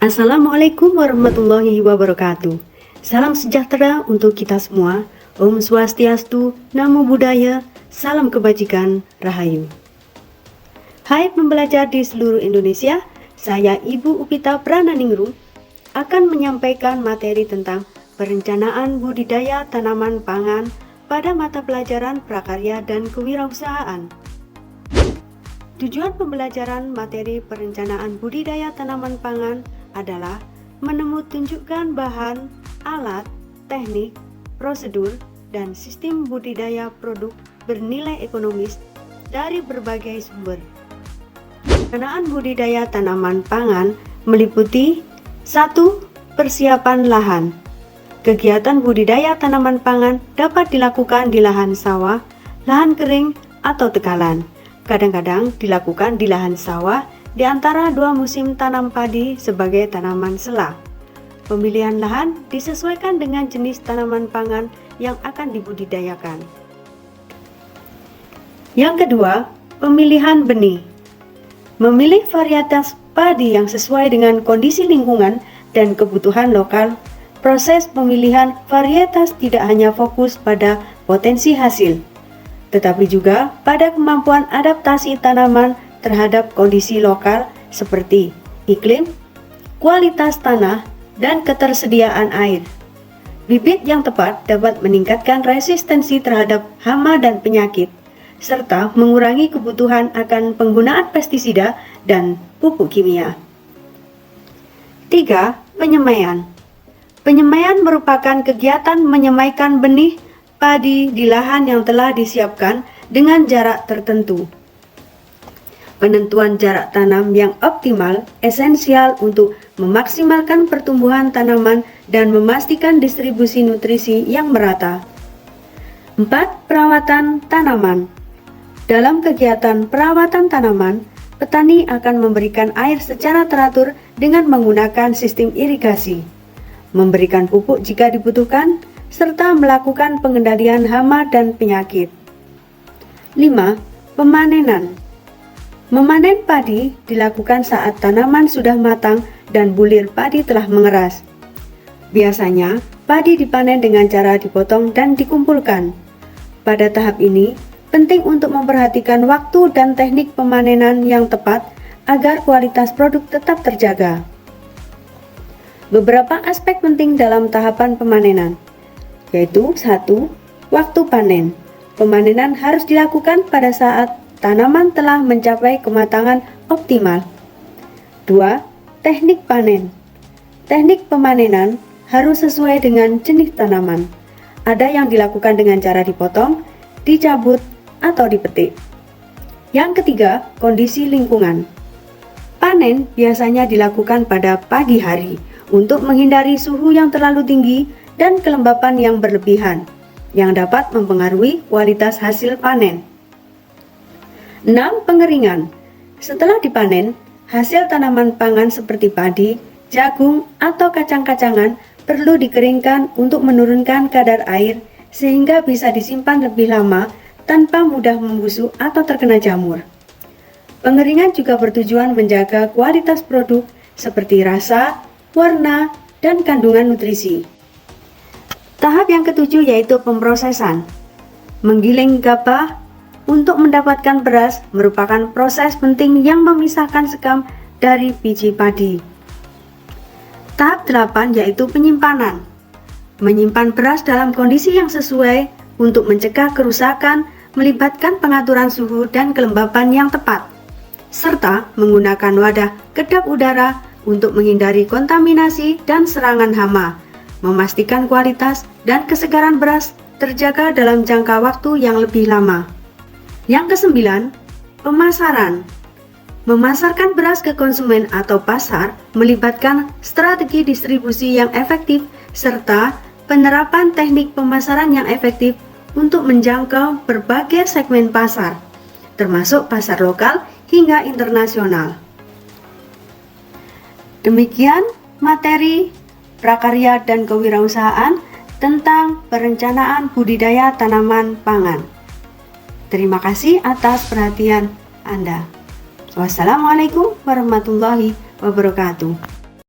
Assalamualaikum warahmatullahi wabarakatuh. Salam sejahtera untuk kita semua. Om Swastiastu, Namo Buddhaya, salam kebajikan, Rahayu. Hai pembelajar di seluruh Indonesia, saya Ibu Upita Prananingrum akan menyampaikan materi tentang perencanaan budidaya tanaman pangan pada mata pelajaran prakarya dan kewirausahaan. Tujuan pembelajaran materi perencanaan budidaya tanaman pangan adalah tunjukkan bahan, alat, teknik, prosedur, dan sistem budidaya produk bernilai ekonomis dari berbagai sumber. Perencanaan budidaya tanaman pangan meliputi 1. Persiapan lahan. Kegiatan budidaya tanaman pangan dapat dilakukan di lahan sawah, lahan kering, atau tegalan. Kadang-kadang dilakukan di lahan sawah di antara dua musim tanam padi sebagai tanaman sela. Pemilihan lahan disesuaikan dengan jenis tanaman pangan yang akan dibudidayakan. Yang kedua, pemilihan benih. Memilih varietas padi yang sesuai dengan kondisi lingkungan dan kebutuhan lokal. Proses pemilihan varietas tidak hanya fokus pada potensi hasil, tetapi juga pada kemampuan adaptasi tanaman terhadap kondisi lokal seperti iklim, kualitas tanah, dan ketersediaan air. Bibit yang tepat dapat meningkatkan resistensi terhadap hama dan penyakit, serta mengurangi kebutuhan akan penggunaan pestisida dan pupuk kimia. 3. Penyemaian. Penyemaian merupakan kegiatan menyemaikan benih padi di lahan yang telah disiapkan dengan jarak tertentu. Penentuan jarak tanam yang optimal esensial untuk memaksimalkan pertumbuhan tanaman dan memastikan distribusi nutrisi yang merata. 4. Perawatan tanaman. Dalam kegiatan perawatan tanaman, petani akan memberikan air secara teratur dengan menggunakan sistem irigasi, memberikan pupuk jika dibutuhkan, serta melakukan pengendalian hama dan penyakit. 5. Pemanenan. Memanen padi dilakukan saat tanaman sudah matang dan bulir padi telah mengeras. Biasanya, padi dipanen dengan cara dipotong dan dikumpulkan. Pada tahap ini, penting untuk memperhatikan waktu dan teknik pemanenan yang tepat agar kualitas produk tetap terjaga. Beberapa aspek penting dalam tahapan pemanenan, yaitu 1. Waktu panen. Pemanenan harus dilakukan pada saat tanaman telah mencapai kematangan optimal. 2. Teknik panen. Teknik pemanenan harus sesuai dengan jenis tanaman. Ada yang dilakukan dengan cara dipotong, dicabut, atau dipetik. Yang ketiga, kondisi lingkungan. Panen biasanya dilakukan pada pagi hari untuk menghindari suhu yang terlalu tinggi dan kelembapan yang berlebihan, yang dapat mempengaruhi kualitas hasil panen. 6. Pengeringan. Setelah dipanen, hasil tanaman pangan seperti padi, jagung, atau kacang-kacangan perlu dikeringkan untuk menurunkan kadar air sehingga bisa disimpan lebih lama tanpa mudah membusuk atau terkena jamur. Pengeringan juga bertujuan menjaga kualitas produk seperti rasa, warna, dan kandungan nutrisi. Tahap yang ketujuh yaitu pemrosesan. Menggiling gabah untuk mendapatkan beras merupakan proses penting yang memisahkan sekam dari biji padi. Tahap 8 yaitu penyimpanan. Menyimpan beras dalam kondisi yang sesuai untuk mencegah kerusakan melibatkan pengaturan suhu dan kelembapan yang tepat, serta menggunakan wadah kedap udara untuk menghindari kontaminasi dan serangan hama, memastikan kualitas dan kesegaran beras terjaga dalam jangka waktu yang lebih lama. Yang kesembilan, pemasaran. Memasarkan beras ke konsumen atau pasar melibatkan strategi distribusi yang efektif serta penerapan teknik pemasaran yang efektif untuk menjangkau berbagai segmen pasar, termasuk pasar lokal hingga internasional. Demikian materi prakarya dan kewirausahaan tentang perencanaan budidaya tanaman pangan. Terima kasih atas perhatian Anda. Wassalamualaikum warahmatullahi wabarakatuh.